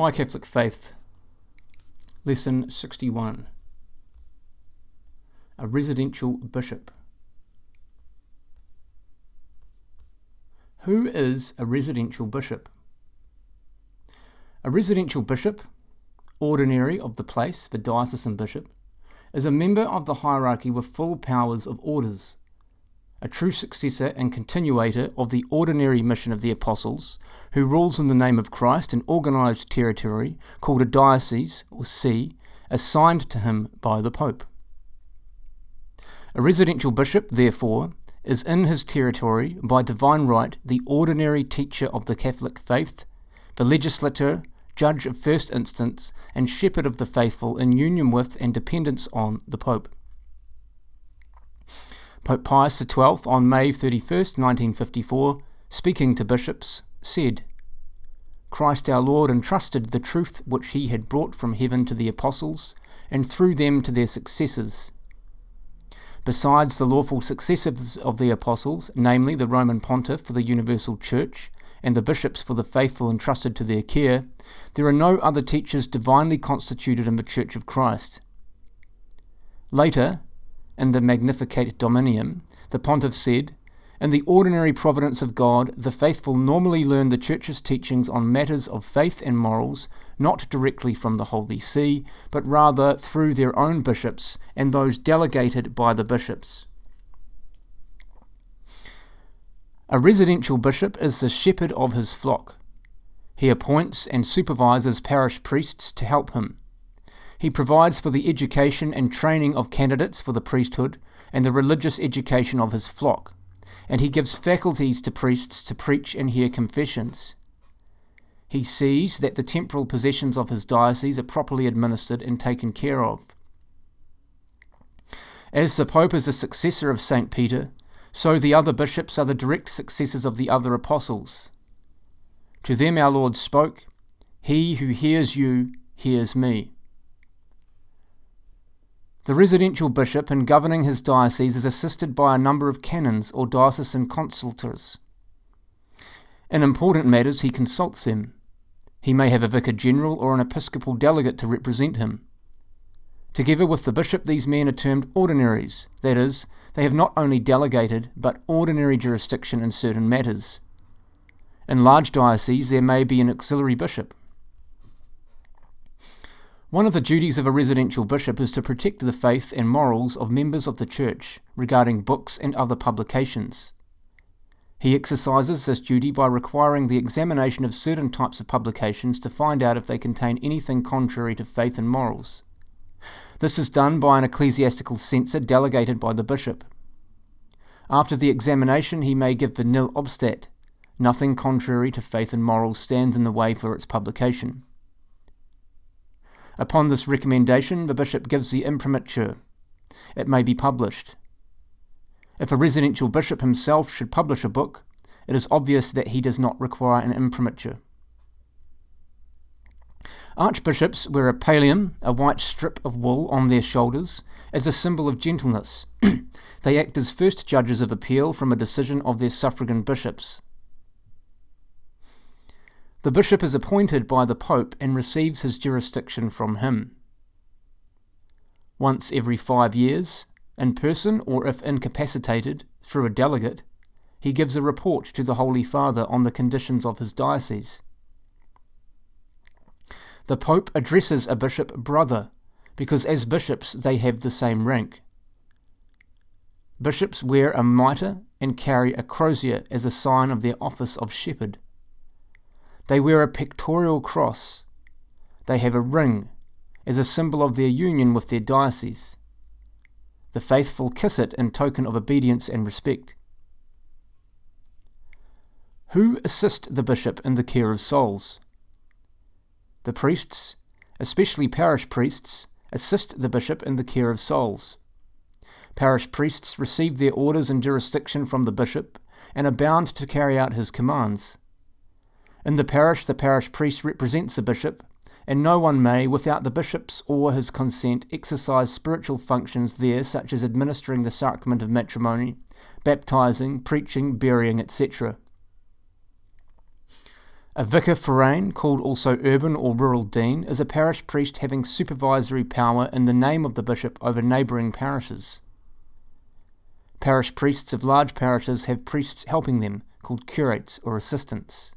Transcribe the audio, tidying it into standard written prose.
My Catholic Faith, Lesson 61. A Residential Bishop. Who is a residential bishop? A residential bishop, ordinary of the place, the diocesan bishop, is a member of the hierarchy with full powers of orders, a true successor and continuator of the ordinary mission of the apostles, who rules in the name of Christ an organised territory called a diocese, or see, assigned to him by the Pope. A residential bishop, therefore, is in his territory by divine right the ordinary teacher of the Catholic faith, the legislator, judge of first instance, and shepherd of the faithful in union with and dependence on the Pope. Pope Pius XII, on May 31st, 1954, speaking to bishops, said, "Christ our Lord entrusted the truth which he had brought from heaven to the apostles, and through them to their successors. Besides the lawful successors of the apostles, namely the Roman Pontiff for the universal church, and the bishops for the faithful entrusted to their care, there are no other teachers divinely constituted in the Church of Christ." Later, in the Magnificat Dominium, the Pontiff said, "In the ordinary providence of God, the faithful normally learn the Church's teachings on matters of faith and morals, not directly from the Holy See, but rather through their own bishops and those delegated by the bishops." A residential bishop is the shepherd of his flock. He appoints and supervises parish priests to help him. He provides for the education and training of candidates for the priesthood and the religious education of his flock, and he gives faculties to priests to preach and hear confessions. He sees that the temporal possessions of his diocese are properly administered and taken care of. As the Pope is the successor of St. Peter, so the other bishops are the direct successors of the other apostles. To them our Lord spoke, "He who hears you hears me." The residential bishop in governing his diocese is assisted by a number of canons or diocesan consultors. In important matters he consults them. He may have a vicar general or an episcopal delegate to represent him. Together with the bishop, these men are termed ordinaries, that is, they have not only delegated but ordinary jurisdiction in certain matters. In large dioceses there may be an auxiliary bishop. One of the duties of a residential bishop is to protect the faith and morals of members of the Church regarding books and other publications. He exercises this duty by requiring the examination of certain types of publications to find out if they contain anything contrary to faith and morals. This is done by an ecclesiastical censor delegated by the bishop. After the examination he may give the nil obstat. Nothing contrary to faith and morals stands in the way for its publication. Upon this recommendation, the bishop gives the imprimatur. It may be published. If a residential bishop himself should publish a book, it is obvious that he does not require an imprimatur. Archbishops wear a pallium, a white strip of wool, on their shoulders, as a symbol of gentleness. They act as first judges of appeal from a decision of their suffragan bishops. The bishop is appointed by the Pope and receives his jurisdiction from him. Once every 5 years, in person or if incapacitated, through a delegate, he gives a report to the Holy Father on the conditions of his diocese. The Pope addresses a bishop brother, because as bishops they have the same rank. Bishops wear a mitre and carry a crozier as a sign of their office of shepherd. They wear a pectoral cross. They have a ring, as a symbol of their union with their diocese. The faithful kiss it in token of obedience and respect. Who assist the bishop in the care of souls? The priests, especially parish priests, assist the bishop in the care of souls. Parish priests receive their orders and jurisdiction from the bishop and are bound to carry out his commands. In the parish priest represents the bishop, and no one may, without the bishop's or his consent, exercise spiritual functions there, such as administering the sacrament of matrimony, baptizing, preaching, burying, etc. A vicar forain, called also urban or rural dean, is a parish priest having supervisory power in the name of the bishop over neighbouring parishes. Parish priests of large parishes have priests helping them, called curates or assistants.